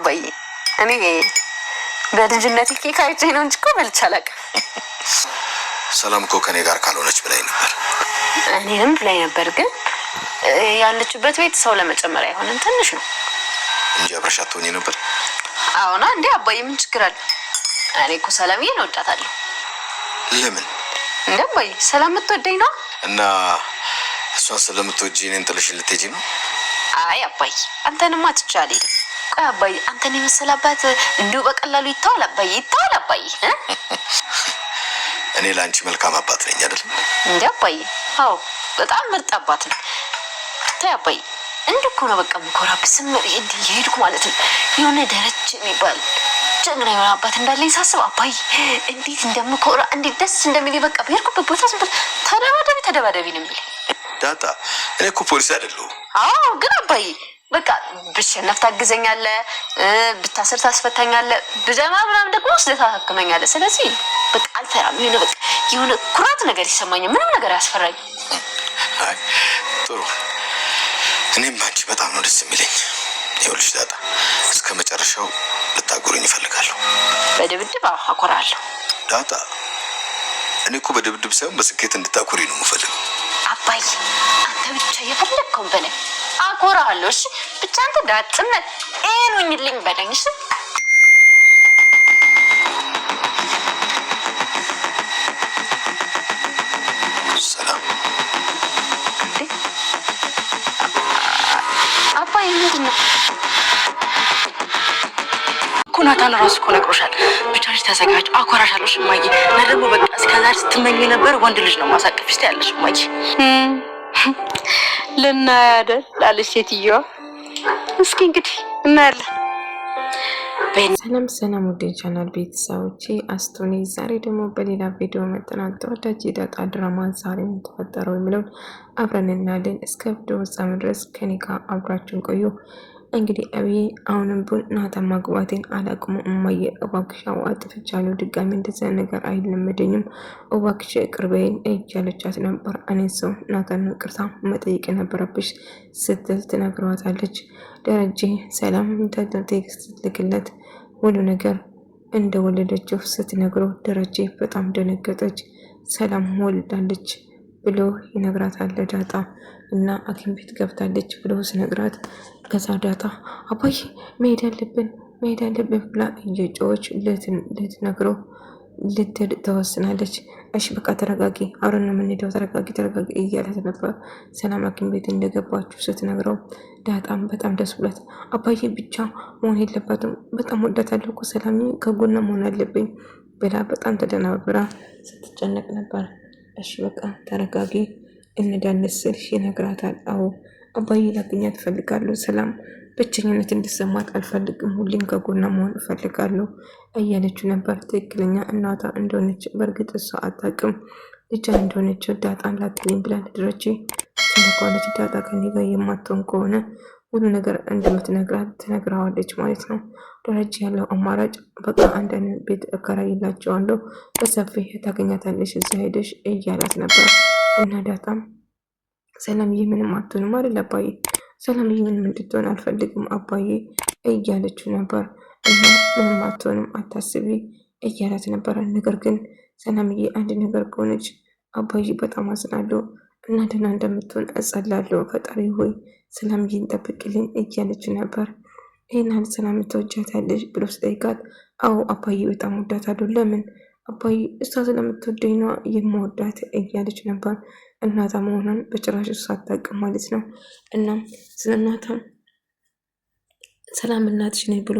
አባዬ እኔ በልጅነቴ ኬክ አይቼ ነው እንጂ እኮ በልቼ አላውቅም። ሰላም እኮ ከኔ ጋር ካልሆነች ብላኝ ነበር። እኔንም ብላኝ ነበር፣ ግን ያለችበት ቤት ሰው ለመጨመር አይሆንም፣ ትንሽ ነው እንጂ አብረሽ አትሆኚ ነበር። አሁን እንዴ አባዬ ምን ችግር አለ? እኔ እኮ ሰላምዬን እወዳታለሁ። ለምን? እንዴ አባዬ ሰላም የምትወደኝ ነው እና እሷን ስለምትወጂ እኔን ጥለሽ ልትሄጂ ነው? አይ አባዬ አንተንማ ትቻለኝ። ቆይ አባዬ አንተን የመሰላባት እንዲሁ በቀላሉ ይተዋል? አባዬ ይተዋል? አባዬ እኔ ለአንቺ መልካም አባት ነኝ አይደል? እንዴ አባዬ አዎ በጣም ምርጥ አባት ነኝ። ታይ አባዬ እንዲህ እኮ ነው በቃ የምኮራብህ። ስም እየሄድኩ ማለት ነው የሆነ ደረጃ የሚባል ጀግና የሆነ አባት እንዳለኝ ሳስብ አባዬ እንዴት እንደምኮራ እንዴት ደስ እንደሚል በቃ በሄድኩበት ቦታ ዝም ብለህ ተደባደቢ ነው የሚለኝ። ዳጣ እኔ እኮ ፖሊስ አይደለሁም። አዎ ግን አባዬ በቃ ብሸነፍ ታግዘኛለህ፣ ብታስር ታስፈታኛለህ፣ ብደማ ምናምን ደግሞ ወስደህ ታክመኛለህ። ስለዚህ በቃ አልፈራም። የሆነ ኩራት ነገር ይሰማኛል። ምንም ነገር አያስፈራኝ። አይ ጥሩ። እኔም ባንቺ በጣም ነው ደስ የሚለኝ። ይኸውልሽ ዳጣ እስከ መጨረሻው ልታጎረኝ እፈልጋለሁ። በድብድብ አኮራለሁ። ዳጣ እኔ እኮ በድብድብ ሳይሆን በስኬት እንድታኮሪ ነው የምፈልገው። አባዬ አንተ ብቻ የፈለግከውን በለኝ አኮራለሁ። እሺ ብቻ አንተ ዳጥነት እኑኝልኝ በለኝ። እሺ ሰላም አባዬ ምንድን ነው? ናታን ራሱ እኮ ነግሮሻል። ብቻሽ ተዘጋጅ፣ አኮራሻለሁ እማዬ። እና ደግሞ በቃ እስከዛሬ ስትመኝ ነበር ወንድ ልጅ ነው ማሳቀፍ እስቲ ያለሽ እማዬ። ልናይ አይደል ላለች ሴትዮዋ። እስኪ እንግዲህ እናያለን። ሰላም ወደ ቻናል ቤተሰቦቼ አስቶኒ ዛሬ ደግሞ በሌላ ቪዲዮ መጥተናል። ተወዳጅ የዳጣ ድራማ ዛሬ ምን ተፈጠረው የሚለውን አብረን እናያለን። እስከ ቪዲዮ ፍጻሜ ድረስ ከኔ ጋር አብራችሁን ቆዩ። እንግዲህ አብይ አሁንም ቡን ናታን ማግባቴን አላቅሙ እማዬ እባክሽ አጥፍቻለሁ፣ ድጋሚ እንደዛ ነገር አይለመደኝም፣ እባክሽ ቅርበይን እያለቻት ነበር። እኔ ሰው ናታን ቅርታ መጠየቅ ነበረብሽ ስትል ትነግረዋታለች። ደረጀ ሰላም ቴክስት ስትልክለት ሁሉ ነገር እንደወለደችው ስትነግረው ደረጀ በጣም ደነገጠች። ሰላም ወልዳለች ብሎ ይነግራታል ዳጣ እና ሐኪም ቤት ገብታለች ብሎ ሲነግራት ከዛ ዳጣ አባዬ መሄድ አለብን ብላ እየጮኸች ልትነግረው ልትሄድ ተወስናለች። እሺ በቃ ተረጋጊ፣ አብረን የምንሄደው ተረጋጊ እያላት ነበር። ሰላም ሐኪም ቤት እንደገባችሁ ስትነግረው ዳጣም በጣም ደስ ብሏት አባዬ ብቻ መሆን የለባትም በጣም ወዳታለሁ እኮ ሰላም ከጎኗ መሆን አለብኝ ብላ በጣም ተደናብራ ስትጨነቅ ነበር። እሺ በቃ ተረጋጊ እንዳንስል ይነግራታል። አዎ አባዬ ላገኛት እፈልጋለሁ፣ ሰላም ብቸኝነት እንዲሰማት አልፈልግም፣ ሁሌም ከጎኗ መሆን እፈልጋለሁ እያለችው ነበር። ትክክለኛ እናቷ እንደሆነች በእርግጥ እሷ አታውቅም። ልጇ እንደሆነች ዳጣን ላክልኝ ብላ ለደረጀ ትነግረዋለች። ዳጣ ከኔ ጋር የማትሆን ከሆነ ሁሉ ነገር እንደምትነግራት ትነግረዋለች ማለት ነው። ደረጀ ያለው አማራጭ በቃ አንዳንድ ቤት እከራይላቸዋለሁ በሰፊ ታገኛታለሽ እዛ ሄደሽ እያላት ነበር። እና ዳጣም ሰላምዬ ምንም አትሆንም አይደል አባዬ፣ ሰላምዬ ምንም እንድትሆን አልፈልግም አባዬ እያለችው ነበር። እና ምንም አትሆንም አታስቢ እያላት ነበር። ነገር ግን ሰላምዬ አንድ ነገር ከሆነች አባዬ በጣም አዝናለሁ እና ደህና እንደምትሆን እጸላለሁ፣ ፈጣሪ ሆይ ሰላምዬን ጠብቅልኝ እያለችው ነበር። ይህን ያህል ሰላም ትወጃታለሽ ብሎ ስጠይቃት አዎ አባዬ በጣም ወዳታለሁ። ለምን አባዬ እሷ ስለምትወደኝ ነው የምወዳት እያለች ነበር። እናቷ መሆኗን በጭራሽ እሷ አታውቅም ማለት ነው። እናም ስለ እናቷ ሰላም እናትሽ ነኝ ብሎ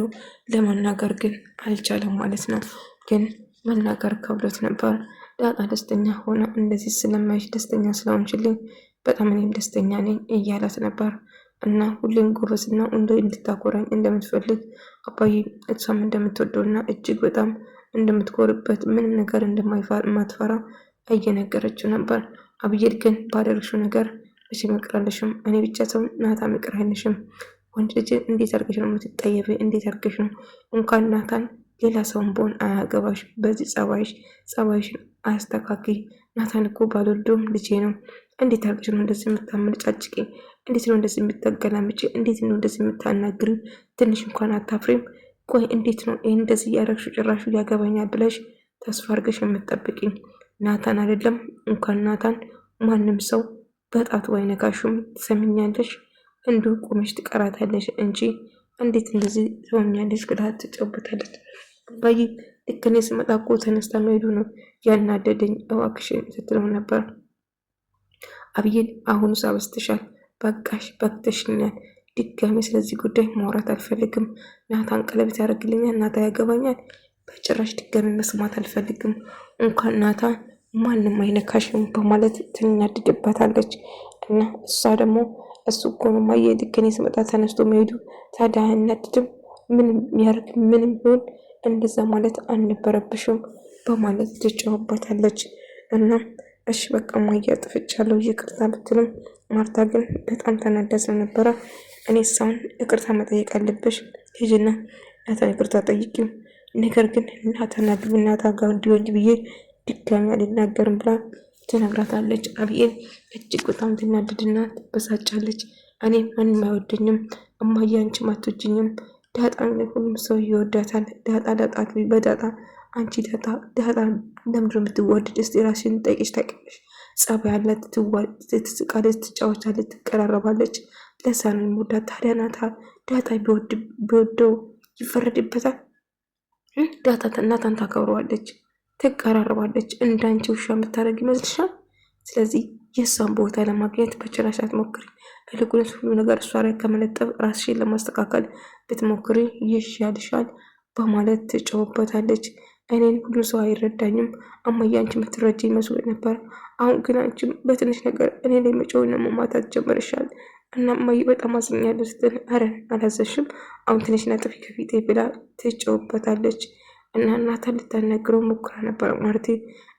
ለመናገር ግን አልቻለም ማለት ነው። ግን መናገር ከብሎት ነበር። ዳጣ ደስተኛ ሆነ እንደዚህ ስለማይሽ ደስተኛ ስለሆንችልኝ በጣም እኔም ደስተኛ ነኝ እያላት ነበር። እና ሁሌም ጎበዝና እንድታኮራኝ እንደምትፈልግ አባዬ እሷም እንደምትወደውና እጅግ በጣም እንደምትኮርበት ምንም ነገር እንደማትፈራ እየነገረችው ነበር። አብይል ግን ባደረግሽው ነገር እሺ መቅራለሽም እኔ ብቻ ሰው ናታን ምቅር አይነሽም። ወንድ ልጅ እንዴት አድርገሽ ነው የምትጠየፊ? እንዴት አድርገሽ ነው እንኳን ናታን ሌላ ሰውን በሆን አያገባሽ። በዚህ ጸባይሽን አያስተካክይ። ናታን እኮ ባልወልዶም ልጄ ነው እንዴት አድርገሽ ነው እንደዚህ የምታመነጫጭቂኝ? እንዴት ነው እንደዚህ የምታገላምጪ? እንዴት ነው እንደዚህ የምታናግሪ? ትንሽ እንኳን አታፍሪም? ቆይ እንዴት ነው ይህን እንደዚህ እያደረግሽ ጭራሹ ያገባኛል ብለሽ ተስፋ አድርገሽ የምትጠብቂኝ? ናታን አይደለም እንኳን ናታን ማንም ሰው በጣቱ አይነካሽም። ትሰምኛለሽ? እንዲሁ ቆመሽ ትቀራታለሽ እንጂ እንዴት እንደዚህ ትሆኛለሽ? ብላ ትጨብታለች። ባይ ልክ እኔ ስመጣ እኮ ተነስታ መሄዱ ነው ያናደደኝ እባክሽን ስትለው ነበር። አብይን አሁኑ ሳበስተሻል፣ በቃሽ፣ በቅተሽኛል። ድጋሜ ስለዚህ ጉዳይ ማውራት አልፈልግም። ናታን ቀለበት ያደርግልኛል፣ ናታ ያገባኛል። በጭራሽ ድጋሜ መስማት አልፈልግም። እንኳን ናታ ማንም አይነካሽም በማለት ትናድድባታለች። እና እሷ ደግሞ እሱ እኮ ነው ማየ ልክ እኔ ስመጣ ተነስቶ መሄዱ ታዲያ አያናድድም? ምንም ያርግ ምንም ቢሆን እንደዛ ማለት አልነበረብሽም በማለት ትጫወባታለች። እና እሺ በቃ ማየ አጥፍቻለሁ ይቅርታ ብትልም ማርታ ግን በጣም ተናዳ ስለነበረ እኔ ሳውን ይቅርታ መጠየቅ አለብሽ፣ ሂጂና ናታን ይቅርታ ጠይቂው፣ ነገር ግን ናታ ጋር እንዲሆን ብዬ ድጋሚ አልናገርም ብላ ትነግራታለች። አብዬን እጅግ በጣም ትናደድና ትበሳጫለች። እኔ ማንም አይወደኝም፣ እማዬ አንቺም አትወጂኝም፣ ዳጣን ሁሉም ሰው ይወዳታል። ዳጣ በዳጣ አንቺ ዳጣ ለምንድን የምትወደድ? እስቲ ራስሽን ጠይቂሽ ታውቂያለሽ? ጸባይ ያላት ትስቃለች፣ ትጫወታለች፣ ትቀራረባለች። ለዛ ነው የምወዳት። ታዲያ ዳጣ ቢወደው ይፈረድበታል? ዳጣ እናታን ታከብረዋለች፣ ትቀራረባለች። እንዳንቺ ውሻ የምታደርግ ይመስልሻል? ስለዚህ የእሷን ቦታ ለማግኘት በጭራሽ አትሞክሪ። ይልቁንስ ሁሉ ነገር እሷ ላይ ከመለጠፍ ራስሽን ለማስተካከል ብትሞክሪ ይሻልሻል በማለት ትጮህበታለች። እኔን ሁሉ ሰው አይረዳኝም፣ እማዬ አንቺ የምትረጂ መስሎ ነበር። አሁን ግን አንቺ በትንሽ ነገር እኔ ላይ መጮህና መማታት ጀመርሻል እና እማዬ በጣም አዝኛለሁ ስትል፣ አረ አላዘሽም፣ አሁን ትንሽ ነጥፊ ከፊቴ ብላ ትጮህበታለች። እና ናታን ልታናግረው ሞክራ ነበር ማለቴ።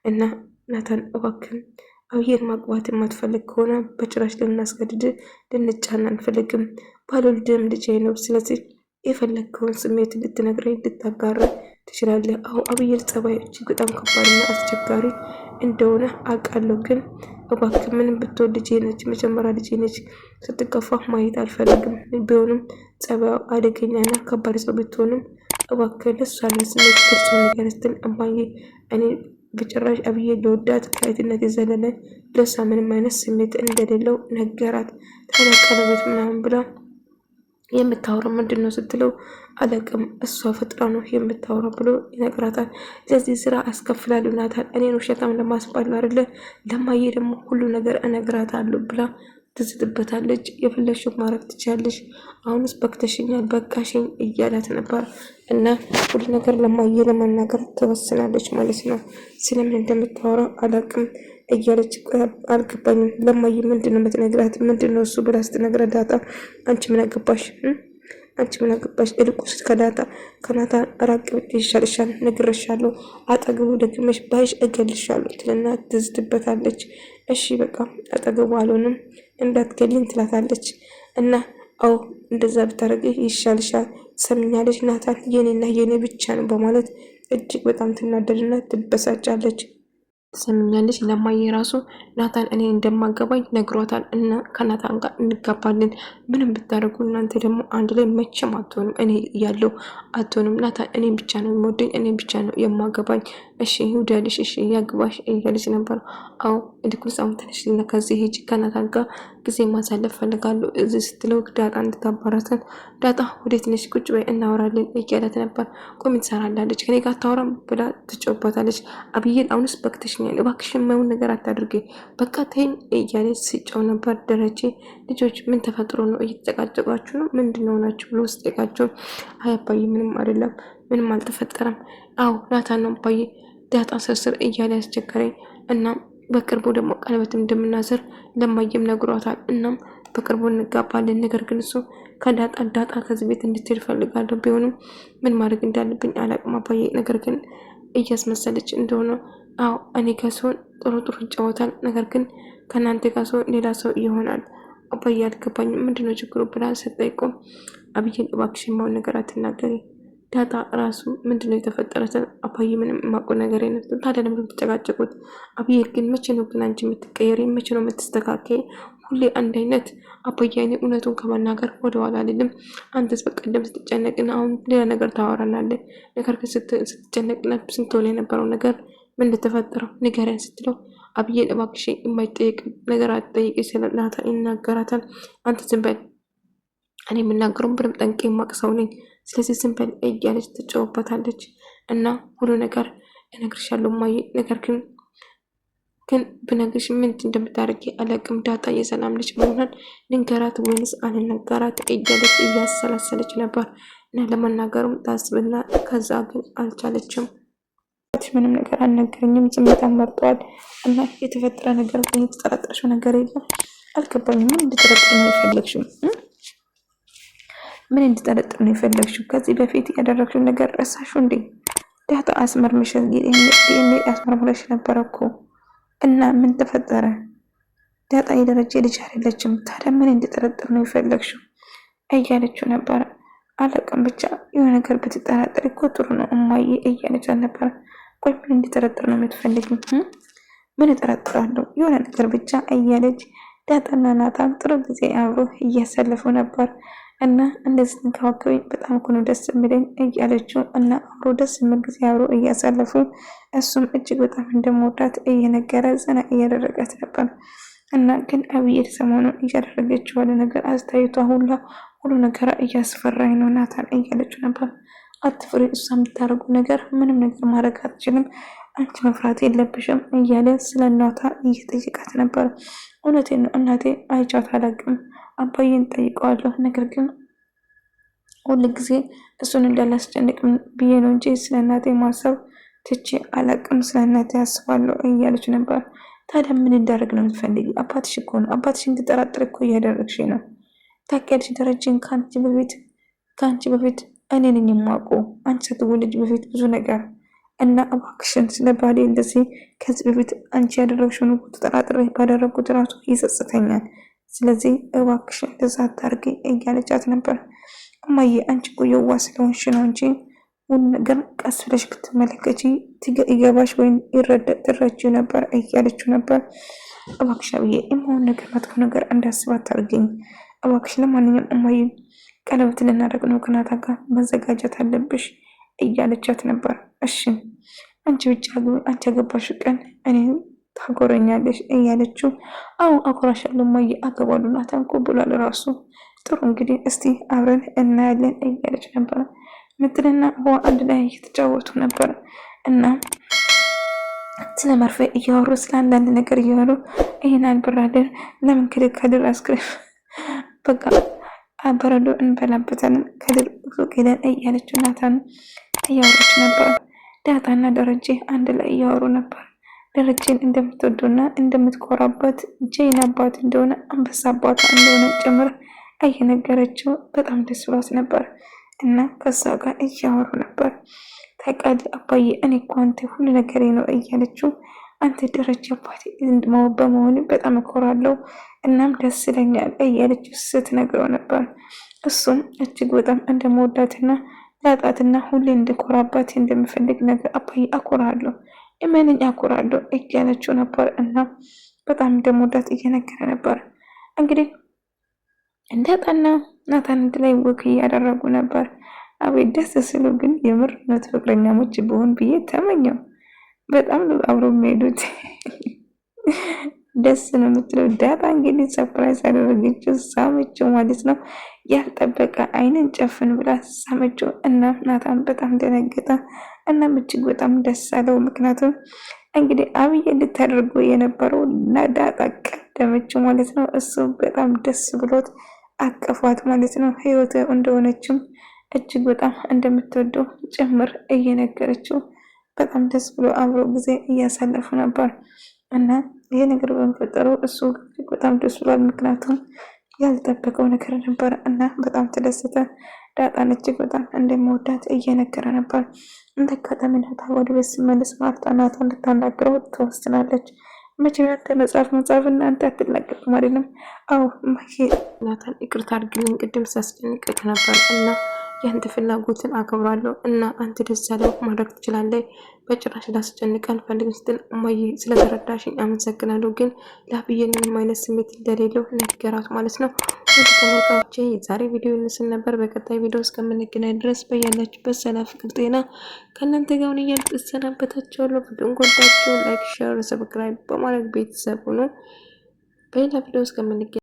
እና ናታን እባክን አብዬን ማግባት የማትፈልግ ከሆነ በጭራሽ ልናስገድድ ልንጫን አንፈልግም። ባልወልድም ልጄ ነው። ስለዚህ የፈለግከውን ስሜት ልትነግረኝ ልታጋራ ትችላለህ። አሁ አብዬር ጸባይ እጅግ በጣም ከባድና አስቸጋሪ እንደሆነ አውቃለሁ። ግን እባክህ ምንም ብትወድ ልጄ ነች፣ መጀመሪያ ልጄ ነች። ስትከፋ ማየት አልፈልግም። ቢሆንም ጸባዩ አደገኛና ከባድ ሰው ብትሆንም እባክህ ለሷ ስሜት ግልጽ ነገር ስትል እማዬ እኔ በጭራሽ አብዬ ለወዳት ከእህትነት የዘለለ ለሷ ምንም አይነት ስሜት እንደሌለው ነገራት። ታዲያ ቀለበት ምናምን ብላ የምታወራው ምንድን ነው ስትለው አለቅም እሷ ፈጥራ ነው የምታወራው ብሎ ይነግራታል። ስለዚህ ስራ አስከፍላለሁ ናታን እኔን ውሸታም ለማስባል አይደለ፣ ለማዬ ደግሞ ሁሉ ነገር እነግራታለሁ ብላ ትዝትበታለች። የፈለግሽው ማድረግ ትችያለሽ፣ አሁንስ በቅተሽኛል፣ በቃሽኝ እያላት ነበር። እና ሁሉ ነገር ለማየ ለመናገር ትወስናለች ማለት ነው። ስለምን እንደምታወራ አላቅም እያለች አልገባኝም። ለማየ ምንድን ነው የምትነግራት? ምንድን ነው እሱ ብላ ስትነግራት ዳጣ አንቺ ምን አገባሽ? አንቺ ምን አገባሽ? እልቁስ ከናታ ራቅ ብትይ ይሻልሻል፣ ነግሬሻለሁ። አጠገቡ ደግመሽ ባይሽ እገልሻለሁ ትልና ትዝትበታለች። እሺ በቃ አጠገቡ አልሆንም እንዳትገልኝ ትላታለች። እና አዎ እንደዛ ብታደርጊ ይሻልሻል፣ ሰምኛለች። ናታን የኔና የኔ ብቻ ነው በማለት እጅግ በጣም ትናደድና ትበሳጫለች። ትሰምኛለች። ለማየ ራሱ ናታን እኔ እንደማገባኝ ነግሯታል እና ከናታን ጋር እንጋባለን። ምንም ብታደርጉ እናንተ ደግሞ አንድ ላይ መቼም አትሆንም፣ እኔ ያለው አትሆንም። ናታን እኔም ብቻ ነው የሚወደኝ፣ እኔም ብቻ ነው የማገባኝ። እሺ ይውደልሽ፣ እሺ ያግባሽ እያለች ነበር። አዎ እንዲኩልስ አሁን ተነሽ እና ከዚህ ሂጂ፣ ከናታን ጋር ጊዜ ማሳለፍ ፈልጋለሁ እዚህ ስትለው ዳጣ እንድታባራትን ዳጣ ወዴት ነሽ? ቁጭ በይ እናወራለን እያለት ነበር። ቆሚ ትሰራላለች፣ ከኔ ጋር አታወራም ብላ ትጮባታለች። አብዬን አሁንስ በቅተሽኛል፣ እባክሽ የማይሆን ነገር አታድርጊ፣ በቃ ተይኝ እያለች ሲጫው ነበር። ደረጀ ልጆች ምን ተፈጥሮ ነው? እየተጨቃጨቃችሁ ነው? ምንድን ነው ናችሁ ብሎ ስጠይቃቸው አይ አባዬ ምንም አይደለም፣ ምንም አልተፈጠረም። አዎ ናታን ነው አባዬ ዳጣ ስርስር እያለ ያስቸገረኝ እና በቅርቡ ደግሞ ቀለበትም እንደምናስር ለማየም ነግሯታል። እናም በቅርቡ እንጋባለን። ነገር ግን እሱ ዳጣ ከዚህ ቤት እንድትሄድ ፈልጋለሁ። ቢሆንም ምን ማድረግ እንዳለብኝ አላቅም አባዬ። ነገር ግን እያስመሰለች እንደሆነ አዎ እኔ ጋር ሲሆን ጥሩ ይጫወታል። ነገር ግን ከእናንተ ጋር ሲሆን ሌላ ሰው ይሆናል። አባዬ አልገባኝም፣ ምንድነው ችግሩ ብላ ስትጠይቀው አብዬን እባክሽ የማውን ነገር አትናገሪ፣ ዳጣ ራሱ ምንድነው የተፈጠረው? አባዬ ምንም የማውቀው ነገር የለም። ታዲያ ለምን የምትጨቃጨቁት? አብዬ ግን መቼ ነው ግን አንቺ የምትቀየሪ? መቼ ነው የምትስተካከይ? ሁሌ አንድ አይነት። አባዬ እኔ እውነቱን ከመናገር ወደኋላ አልልም። አንተስ በቀደም ስትጨነቅና አሁን ሌላ ነገር ታወራላለህ። ነገር ግን ስትጨነቅና ስንትሆን የነበረው ነገር ምን እንደተፈጠረው ንገረን ስትለው አብዬ እባክሽ የማይጠየቅ ነገር አትጠይቂ ስለላታ ይናገራታል። አንተ ዝም በል፣ እኔ የምናገረውን በደምብ ጠንቄ የማውቅ ሰው ነኝ። ስለዚህ ዝም በል እያለች ትጫወበታለች። እና ሁሉ ነገር እነግርሻለሁ እማዬ፣ ነገር ግን ብነግርሽ ምን እንደምታደርጊ አላውቅም። ዳጣ የሰላም ልጅ መሆኗን ልንገራት ወይንስ አልነገራት እያለች እያሰላሰለች ነበር። እና ለመናገሩም ታስብና ከዛ ግን አልቻለችም። ምንም ነገር አልነገረኝም፣ ዝምታን መርጧል። እና የተፈጠረ ነገር ግን የተጠረጠረሽው ነገር የለም? አልገባኝም። ምን እንድጠረጥር ነው የፈለግሽው? ምን እንድጠረጥር ነው የፈለግሽው? ከዚህ በፊት ያደረግሽው ነገር ረሳሽው እንዴ? ዳጣ አስመርምሽ ዲኤንኤ አስመርምረሽ ነበረ እኮ። እና ምን ተፈጠረ? ዳጣ የደረጀ ልጅ አይደለችም። ታዲያ ምን እንድጠረጥር ነው የፈለግሽው እያለችው ነበረ። አለቅም ብቻ የሆነ ነገር ብትጠራጠር እኮ ጥሩ ነው እማዬ እያለች ነበረ። ቆይ ምን እንድጠረጥር ነው የምትፈልጊው? ምን እጠረጥራለሁ? የሆነ ነገር ብቻ እያለች ዳጣና ናታን ጥሩ ጊዜ አብሮ እያሳለፉ ነበር። እና እንደዚህ ተንከባከበኝ በጣም እኮ ነው ደስ የሚለኝ እያለችው እና አብሮ ደስ የሚል ጊዜ አብሮ እያሳለፉ እሱም እጅግ በጣም እንደምወዳት እየነገረ ዘና እያደረጋት ነበር። እና ግን አብዬ ሰሞኑን እያደረገችው ያለ ነገር አስተያየቷ ሁሉ ነገር እያስፈራኝ ነው ናታን እያለችው ነበር። አትፍሪ፣ እሷ የምታደርጉ ነገር ምንም ነገር ማድረግ አትችልም፣ አንቺ መፍራት የለብሽም እያለ ስለ እናቷ እየጠየቃት ነበር። እውነቴን ነው እናቴ አይቻት አላውቅም፣ አባዬን ጠይቀዋለሁ፣ ነገር ግን ሁሉ ጊዜ እሱን እንዳላስጨንቅ ብዬ ነው እንጂ ስለ እናቴ ማሰብ ትቼ አላውቅም፣ ስለ እናቴ አስባለሁ እያለች ነበር። ታዲያ ምን እንዳደርግ ነው የምትፈልጊ? አባትሽ እኮ ነው፣ አባትሽ እንድጠራጥር እኮ እያደረግሽ ነው። ታውቂያለሽ ደረጀን ከአንቺ በፊት እኔ ነኝ የማውቀው፣ አንቺ ሳትወልጂ በፊት ብዙ ነገር እና እባክሽን ስለ ባሌ እንደዚህ ከዚህ በፊት አንቺ ያደረግሽውን ተጠራጥሬ ባደረግኩት ራሱ ይጸጽተኛል። ስለዚህ እባክሽን እንደዛ አታርጊ እያለቻት ነበር። እማዬ አንቺ እኮ የዋህ ስለሆንሽ ነው እንጂ ሁሉ ነገር ቀስ ብለሽ ክትመለከቺ ይገባሽ ወይም ትረጂው ነበር እያለችው ነበር። እባክሽ አብዬ የማውን ነገር መጥፎ ነገር እንዳስብ አታርጊኝ እባክሽ። ለማንኛውም እማዬ ቀለበት ልናደርግ ነው፣ ከናታን ጋር መዘጋጀት አለብሽ እያለቻት ነበር። እሺ አንቺ ብቻ አንቺ ያገባሽ ቀን እኔ ታጎረኛለሽ እያለችው አሁን አኮራሻለሁ እማዬ አገባለሁ ናታን እኮ ብሏል ራሱ። ጥሩ እንግዲህ እስቲ አብረን እናያለን እያለች ነበር። ምትልና አንድ ላይ እየተጫወቱ ነበር እና ስለ መርፌ እያወሩ ስለ አንዳንድ ነገር እያወሩ ይሄን አልብራለን ለምን ከድር አስክሬም በቃ በረዶ እንበላበታለን ከድር ሱቅ ሄደን እያለችው ናታን እያወሩች ነበር። ዳጣና ደረጀ አንድ ላይ እያወሩ ነበር። ደረጀን እንደምትወደውና እንደምትኮራበት ጄን አባት እንደሆነ አንበሳ አባቷ እንደሆነ ጭምር እየነገረችው በጣም ደስ ብሏት ነበር እና ከሷ ጋር እያወሩ ነበር። ታውቃለህ አባዬ እኔ እኮ አንተ ሁሉ ነገሬ ነው እያለችው አንተ ደረጀ አባቴ በመሆኑ በጣም እኮራለሁ እናም ደስ ይለኛል እያለችው ስትነግረው ነበር። እሱም እጅግ በጣም እንደመወዳትና ላጣትና ሁሌ እንድኮራባት እንደምፈልግ ነገር አባዬ አኮራለሁ እመነኝ አኮራለሁ እያለችው ነበር እና በጣም እንደመወዳት እየነገረ ነበር። እንግዲህ ዳጣና ናታን አንድ ላይ ወክ እያደረጉ ነበር። አቤት ደስ ሲሉ ግን የምር ነው ፍቅረኛሞች ቢሆን ብዬ ተመኘው። በጣም ነው አብሮ የሚሄዱት። ደስ ነው የምትለው ዳጣ እንግዲህ ሰርፕራይዝ አደረገችው፣ ሳመችው ማለት ነው። ያልጠበቀ አይንን ጨፍን ብላ ሳመችው እና ናታን በጣም ደነገጠ እና እጅግ በጣም ደስ አለው። ምክንያቱም እንግዲህ አብዬ እንድታደርገው የነበረው ዳጣ ቀደመችው ማለት ነው። እሱ በጣም ደስ ብሎት አቀፏት ማለት ነው። ህይወት እንደሆነችም እጅግ በጣም እንደምትወደው ጭምር እየነገረችው በጣም ደስ ብሎ አብሮ ጊዜ እያሳለፉ ነበር እና ይሄ ነገር በመፈጠሩ እሱ በጣም ደስ ብሏል። ምክንያቱም ያልጠበቀው ነገር ነበር እና በጣም ተደሰተ። ዳጣን እጅግ በጣም እንደሚወዳት እየነገረ ነበር። እንደ አጋጣሚ ናታን ወደ ቤት ሲመለስ ማርታ ናታን እንድታናግረው ትወስናለች። መቼ ያንተ መጽሐፍ እናንተ አትላቀቅም አይደለም? አዎ ማሂ ናታን ይቅርታ አድርግልኝ ቅድም ሳስጨንቅህ ነበር እና ያንተ ፍላጎትን አከብራለሁ እና አንተ ደስ ያለው ማድረግ ትችላለህ። በጭራሽ ላስጨንቅ አልፈልግም ስትል እማዬ ስለተረዳሽኝ አመሰግናለሁ፣ ግን ለአብዬ ምንም አይነት ስሜት እንደሌለው ነገራት ማለት ነው። ወደ ተመልካቾቼ ዛሬ ቪዲዮ እንስል ነበር። በቀጣይ ቪዲዮ እስከምንገናኝ ድረስ በያላችሁበት ሰላም፣ ፍቅር፣ ጤና ከእናንተ ጋር ይሁን እያልኩ እሰናበታችኋለሁ። ቪዲዮን ከወደዳችሁ ላይክ፣ ሼር፣ ሰብስክራይብ በማድረግ ቤተሰብ ሁኑ። በሌላ ቪዲዮ እስከምንገናኝ